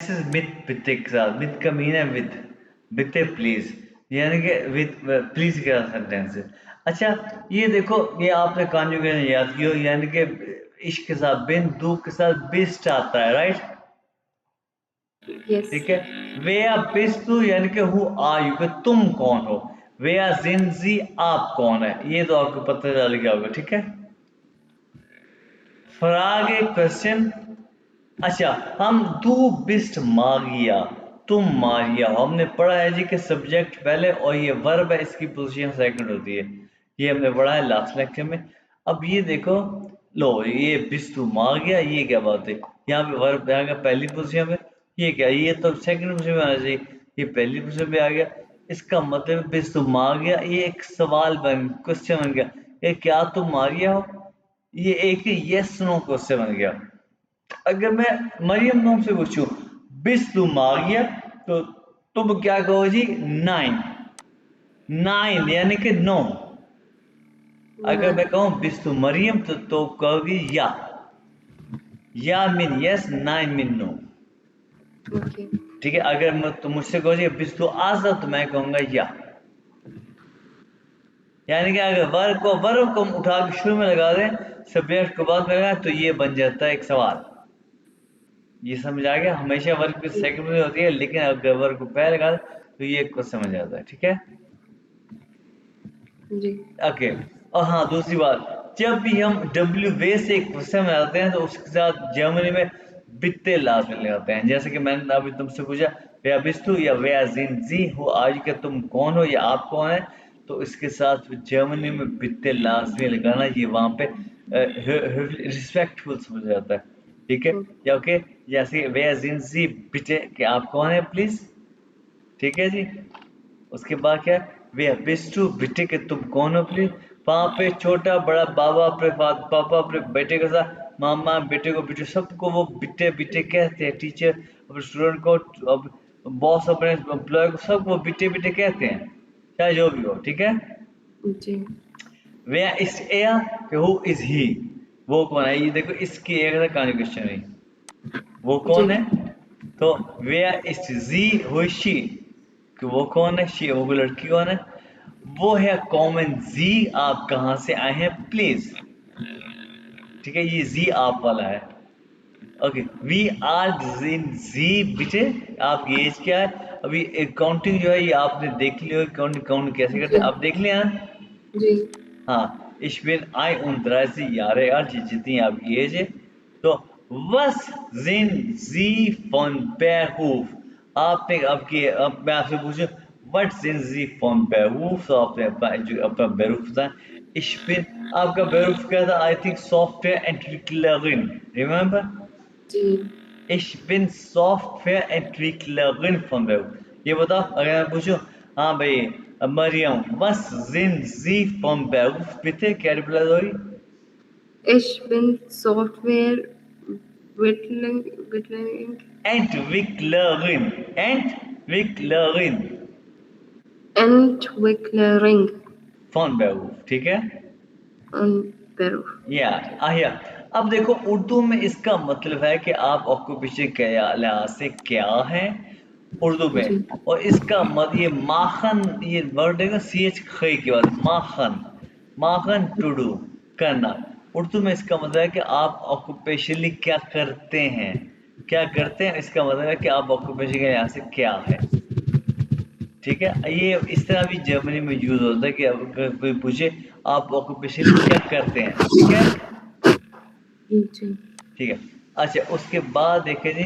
This is with बिते के साथ, विद का मीन है विद, बिते प्लीज, यानी कि विद प्लीज का सेंटेंस है। अच्छा ये देखो, ये आपने कॉन्जुगेशन याद किया, यानी कि इश्क के साथ बिन, दू के साथ बिस्ट आता है, राइट? Yes. ठीक है। वे आर बिस्ट टू, यानी कि हु आर यू, कि तुम कौन हो। वे आर जिनजी, आप कौन है, ये तो आपको पता चल गया होगा, ठीक है। फराग क्वेश्चन। अच्छा, हम दू बिस्ट मारिया, तुम मारिया हो, हमने पढ़ा है जी कि सब्जेक्ट पहले और ये वर्ब है, इसकी पोजीशन सेकंड होती है, ये हमने पढ़ा है लास्ट लेक्चर में। अब ये देखो, लो ये बिस्तु मार गया, ये क्या बात है, यहाँ पे वर्ब आ गया पहली पोजीशन में, ये क्या, ये तो सेकंड पोजीशन में आना चाहिए, ये पहली पोजीशन में आ गया। इसका मतलब बिस्तु मार गया, ये एक सवाल बन, क्वेश्चन बन गया, ये क्या तुम मारिया हो, ये एक यस नो क्वेश्चन बन गया। अगर मैं मरियम तुम से पूछूं बिस्लू मारिया, तो तुम क्या कहो जी? 9, 9 यानी कि 9। अगर मैं 9. कहूं बिस्लू मरियम, तो कहोगी या mean yes, 9 mean no. Okay. ठीक है। अगर मैं तुम मुझसे कहो जी बिस्लू आजम, तो मैं कहूंगा या। यानी कि अगर वर्ब को हम उठा के शुरू में लगा दें, सब्जेक्ट को बाद में लगाएं, तो ये बन जाता है एक सवाल। ये समझ आ गया? हमेशा वर्ग की सेकंड में होती है, लेकिन अगर वर्ग को पहले लगा दे, तो ये कुछ समझ आता है, ठीक है। जी. ओके। और हाँ, दूसरी बात, जब भी हम डब्ल्यू वे से एक क्वेश्चन में आते हैं, तो उसके साथ जर्मनी में बित्ते लाजमी लगाते हैं। जैसे कि मैंने अभी तुमसे पूछा, वे बिस्तु या वे जी हो, आज के तुम कौन हो या आप कौन है, तो इसके साथ जर्मनी में बित्ते लाजमी लगाना, ये वहां पे रिस्पेक्टफुल समझ जाता है, ठीक है। या ओके, जैसे वे जी बिटे, कि आप कौन है प्लीज, ठीक है जी। उसके बाद क्या है, वे बिस्टू बेटे के तुम कौन हो प्लीज। वहां पे छोटा बड़ा, बाबा अपने पापा अपने बेटे के साथ, मामा बेटे को बेटे, सबको वो बिटे बिटे कहते हैं। टीचर अपने स्टूडेंट को, अब बॉस अपने एम्प्लॉय को, सब वो बिटे बिटे कहते हैं, चाहे जो भी हो, ठीक है। जी. वे इस एयर कि हु इज ही, वो कौन है, ये देखो इसकी एक कॉन्जुगेशन है, वो कौन जी. है। तो वे इज जी हु इज शी, कि वो कौन है, शी वो लड़की कौन है। वो है कॉमन जी, आप कहाँ से आए हैं प्लीज, ठीक है, ये जी आप वाला है। ओके, वी आर इन जी बेटे, आपकी एज क्या है। अभी काउंटिंग जो है ये आपने देख लिया, काउंट काउंट कैसे करते जी. हैं आप देख लिया। जी. हाँ, ich bin 31 Jahre alt, जितनी आपकी एज है। तो was sind Sie von Beruf, आपने आपकी, अब मैं आपसे पूछूं what sind Sie von Beruf, तो आपने अपना बेरूफ था। ich bin, आपका बेरूफ क्या था? आई थिंक सॉफ्टवेयर एंट्रिकलरिन, रिमेम्बर? जी. Ich bin Softwareentwicklerin von Beruf। ये बताओ, अगर मैं पूछूं, हाँ भाई Mariam, was sind Sie von Beruf bitte, क्या रिप्लाई दोगी? Ich bin Software Whittling Entwicklerin Entwicklerin von Beruf, ठीक है। und Beruf. या आहिया। अब देखो उर्दू में इसका मतलब है कि आप ऑक्यूपेशन के लिहाज से क्या है उर्दू में। जी. और इसका मत ये माखन, ये वर्ड है ना, सी एच ख के बाद माखन, माखन टू डू, करना। उर्दू में इसका मतलब है कि आप ऑक्यूपेशनली क्या करते हैं, क्या करते हैं, इसका मतलब है कि आप ऑक्यूपेशन के लिहाज से क्या है, ठीक है। ये इस तरह भी जर्मनी में यूज होता है कि अगर कोई पूछे आप ऑक्यूपेशनली क्या करते हैं, ठीक है। जी. ठीक है। अच्छा, उसके बाद देखें जी,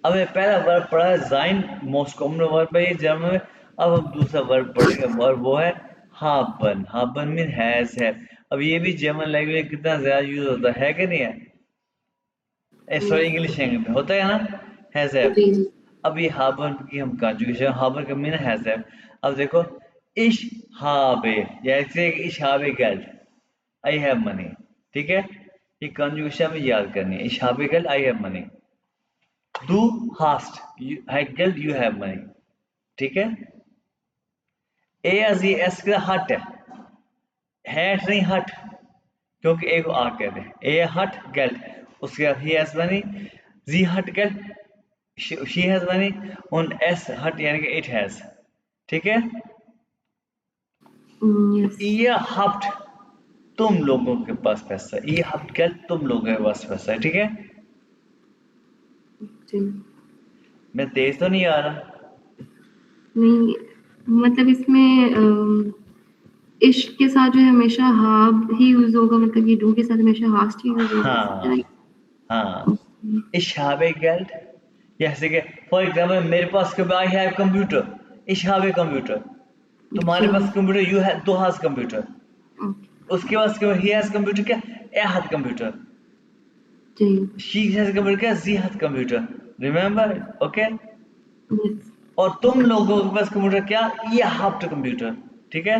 अब ये पहला वर्ब पढ़ा है जाइन, मोस्ट कॉमन वर्ब है ये जर्मन में। अब हम दूसरा वर्ब पढ़ेंगे, और वो है हाबन। हाबन मीन हैज है। अब ये भी जर्मन लैंग्वेज में कितना ज्यादा यूज होता है कि नहीं है, सॉरी इंग्लिश लैंग्वेज में होता है ना, हैज है। जी. जी. अब ये हाबन की हम कॉन्जुगेशन, हाबन का मीन हैज है। अब देखो, इश हाबे, जैसे इश हाबे गेल्ड, आई हैव मनी, ठीक है। ये कॉन्जुगेशन में याद करनी है, इश हाबे गेल्ड, I have money. Du hast Geld, you have money, ठीक है। ए एस ये एस का हट है, हैट नहीं हट, क्योंकि ए को आ कहते हैं। ए हट गेल्ड, उसके बाद ही एस मनी, जी हट गेल्ड, शी हैज मनी, ऑन एस हट यानी कि इट हैज, ठीक है। Yes. ये हफ्ट तुम लोगों के पास पैसा है, ये हफ्ट क्या तुम लोगों के पास पैसा है, ठीक है। जी। मैं तेज तो नहीं आ रहा? नहीं, मतलब इसमें इश्क के साथ जो है हमेशा हाब ही यूज होगा, मतलब ये डू के साथ हमेशा हास्ट ही यूज होगा, हाँ राइट? हाँ। Ich habe Geld, जैसे कि फॉर एग्जाम्पल मेरे पास I have computer, ich habe computer, तुम्हारे जी। पास कंप्यूटर, यू हैव, दो हाथ कंप्यूटर, ओके। उसके पास ही हैज कंप्यूटर क्या, ए हाथ कंप्यूटर, जी। शी हैज कंप्यूटर क्या, जी हाथ कंप्यूटर, रिमेम्बर, ओके। यस। और तुम लोगों के पास कंप्यूटर क्या, ये हाफ्ट कंप्यूटर, ठीक है।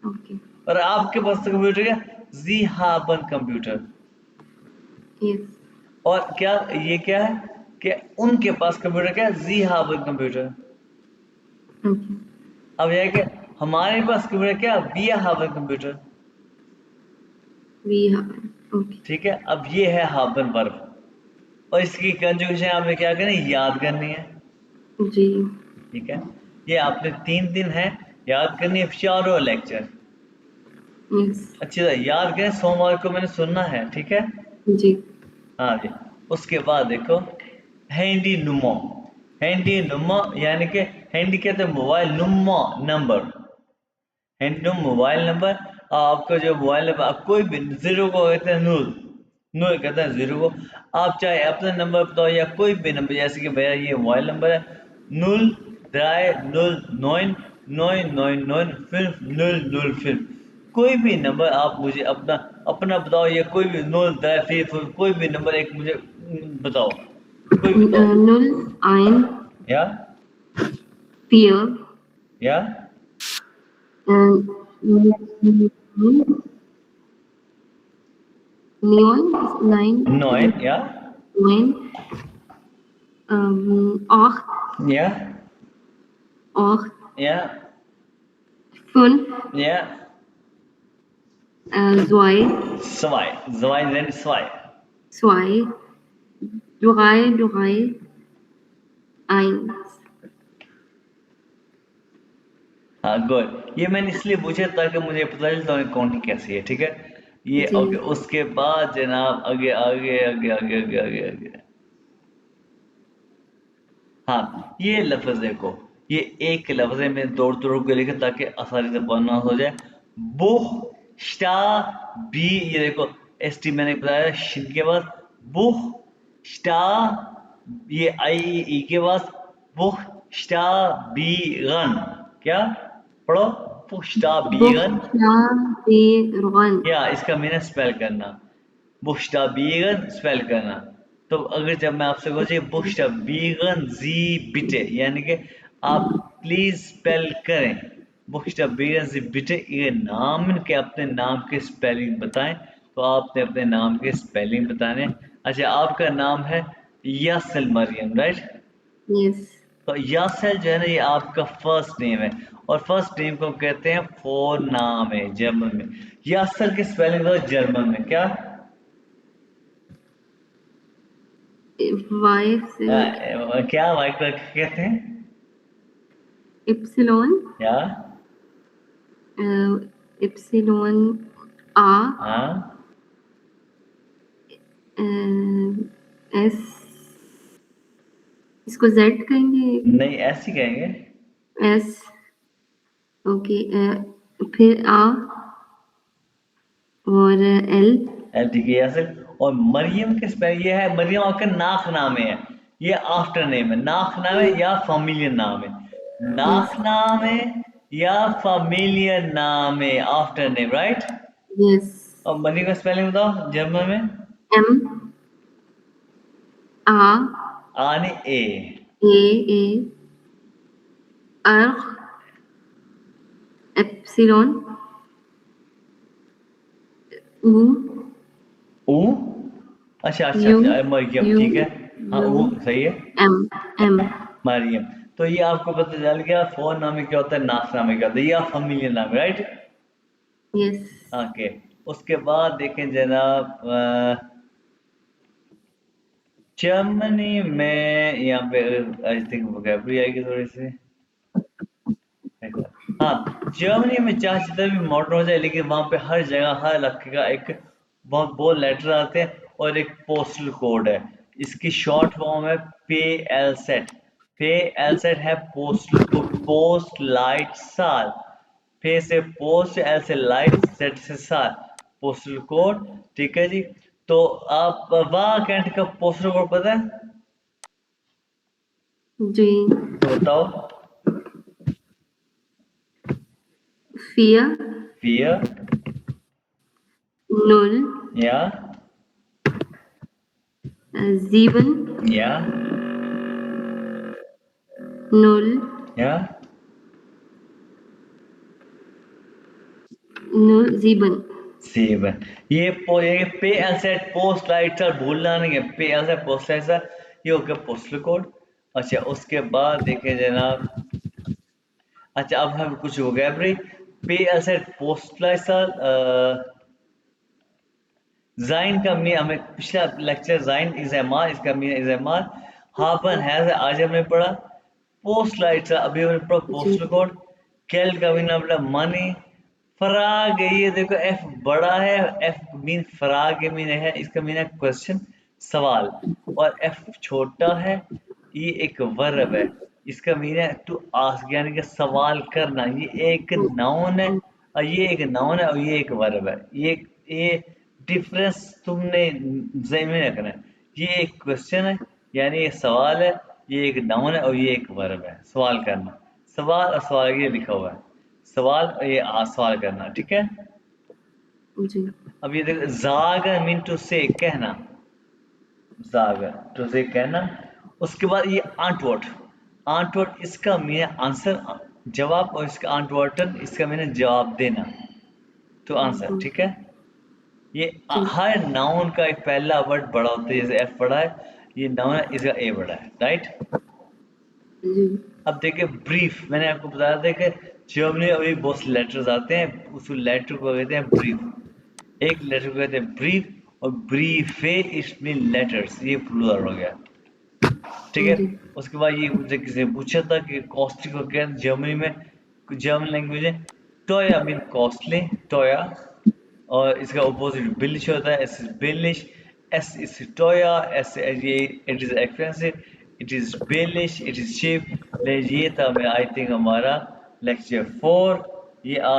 ओके। और आपके पास कंप्यूटर क्या, जी हाबन कंप्यूटर। यस। और क्या ये क्या है कि उनके पास कंप्यूटर क्या, जी हाबन कंप्यूटर। ओके। अब यह है कि हमारे पास कंप्यूटर क्या, वी हाबन कंप्यूटर, वी हैव। ओके। ठीक है। अब ये है हाबन वर्ब, और इसकी कंजुगेशन आपने क्या करनी है, याद करनी है, जी। ठीक है। ये आपने 3 दिन है याद करनी है, चारों लेक्चर यस। अच्छी तरह याद करें, सोमवार को मैंने सुनना है, ठीक है। जी। हाँ जी। उसके बाद देखो हैंडी नुमो, हैंडी नुमो यानी कि हैंडी कहते हैं मोबाइल, नुमो नंबर, हैंडी मोबाइल नंबर। आपका जो मोबाइल नंबर, आप कोई भी जीरो को कहते हैं नूल, नूल कहते हैं जीरो को। आप चाहे अपना नंबर बताओ या कोई भी नंबर, जैसे कि मेरा ये मोबाइल नंबर है, नूल द्राय नूल नोइन नोइन नोइन नोइन फिर नूल नूल फिर, कोई भी नंबर आप मुझे अपना अपना बताओ, या कोई भी नूल द्राय फिर कोई भी नंबर एक मुझे बताओ, कोई बताओ, नुल आइन या फियर या neon nine नोइन, या nine acht या acht या fünf या zwei zwei, zwei sind zwei, zwei drei eins। हाँ गुड। ये मैंने इसलिए पूछा ताकि मुझे पता चले तो काउंटिंग कैसी है, ठीक है। ये जी। ओके। उसके बाद जनाब आगे आगे आगे आगे आगे आगे आगे, हाँ ये लफ्ज देखो, ये एक लफ्ज है, मैं दौड़ दौड़ के लिखा ताकि आसानी से पढ़ना हो जाए। बुह स्टा बी, ये देखो एस टी मैंने बताया शिन के बाद, बुह स्टा, ये आई ई के बाद, बुह स्टा बी गन, क्या पढ़ो, बुह स्टा बी गन, Buchstabieren या इसका मैंने स्पेल करना, बुश्ताबीगन स्पेल करना। तो अगर जब मैं आपसे पूछे बुश्ताबीगन जी बिटे, यानी कि आप प्लीज स्पेल करें, बुश्ताबीगन जी बिटे, ये नाम के अपने नाम के स्पेलिंग बताएं। तो आपने अपने नाम के स्पेलिंग बताने। अच्छा आपका नाम है यासिल मरियम, राइट। yes। तो यासिल जो है ना, ये आपका फर्स्ट नेम है, और फर्स्ट नेम को कहते हैं फोर नाम है जर्मन में। यासिल की स्पेलिंग बताओ जर्मन में, क्या Y से क्या वाइट कलर कहते हैं, Epsilon या Epsilon A हाँ S, इसको Z कहेंगे। नहीं ऐसे ही कहेंगे। S okay. फिर A और L। ठीक है यासिर। और मरियम के स्पेल ये है, मरियम आपका नाक नाम है, ये आफ्टर नेम है, नाक नाम है या फैमिलियर नाम है, नाक यस। नाम है या फैमिलियर नाम है, आफ्टर नेम, राइट। यस। और मरियम का स्पेलिंग बताओ जर्मन में। M A आने ए, A R Epsilon U ऊ, अच्छा अच्छा U अच्छा मरियम, U ठीक है। हाँ U ऊ सही है, M M। मरियम। तो ये आपको पता चल गया फोन नाम में क्या होता है, नाश नाम में क्या होता है, या फैमिलियर नाम, राइट। यस। ओके। उसके बाद देखें जनाब जर्मनी में यहाँ पे आई थिंक वोकैबुलरी आएगी थोड़ी सी। हाँ, जर्मनी में चाहे जितना भी मॉडर्न हो जाए, लेकिन वहाँ पे हर जगह हर इलाके का एक बहुत बहुत लेटर आते हैं और एक पोस्टल कोड है। इसकी शॉर्ट फॉर्म है पे एल सेट। पे एल सेट है पोस्टल कोड, पोस्ट लाइट साल। पे से पोस्ट, एल से लाइट, सेट से साल, पोस्टल कोड। ठीक है जी। तो आप वहाँ कैंट का पोस्टल कोड पता है? जी। तो बताओ। Vier, फियर 0, या 7, या 0, या 0, 7. सेव है। ये पे L set post light sir भूलना नहीं है। पे L set post light sir, ये हो गया पोस्टल कोड। अच्छा, उसके बाद देखें जनाब। अच्छा, अब हम कुछ हो गया भाई। पे L set post light sir जाइन का मीन हमें पिछला लेक्चर जाइन इज़ामार, इसका मीन इज़ामार। हाफन हैज आज हमने पढ़ा। पोस्ट लाइट सर अभी हमने पढ़ा जी, पोस्टल कोड। कैल का मीन हमने मनी। फराग, ये देखो एफ बड़ा है। एफ मीन फराग मीन है, इसका मीन है क्वेश्चन, सवाल। और एफ छोटा है, ये एक वर्ब है। इसका मीन है टू आस्क, यानी कि सवाल करना। ये एक नाउन है और ये एक नाउन है और ये एक वर्ब है। ये डिफरेंस तुमने ज़हन में रखना है। ये एक क्वेश्चन है, यानी ये सवाल है। ये एक नाउन है और ये एक वर्ब है, सवाल करना। सवाल और सवाल ये लिखा हुआ है। सवाल और ये सवाल करना, ठीक है। जी, अब ये देखो, जागर मीन टू से कहना। जागर टू से कहना। उसके बाद ये आंटवर्ड। आंटवर्ड इसका मीन है आंसर, जवाब। और इसका आंटवर्टन, इसका मीन है जवाब देना, तो आंसर, ठीक है। ये जी, हर नाउन का एक पहला वर्ड बड़ा होता है, जैसे एफ बड़ा है, ये नाउन है, इसका ए बड़ा है, राइट। जी, अब देखिए ब्रीफ, मैंने आपको बताया था कि जर्मनी में अभी बहुत से लेटर्स आते हैं, उस लेटर को कहते हैं ब्रीफ। एक लेटर को कहते हैं ब्रीफ, और ब्रीफे इट मीन लेटर्स, ये प्लूरल हो गया, ठीक है। जी, उसके बाद ये मुझे किसी ने पूछा था कि कॉस्टली को क्या है जर्मनी में। जर्मन लैंग्वेज है टोया मीन कॉस्टली, टोया। और इसका अपोजिट बिलिश होता है, एस इज बिलिश। एस इज टोया, एस ये it is expensive, it is बिलिश, इट इज चीप। ये था मैं आई थिंक हमारा लेक्चर 4। ये आज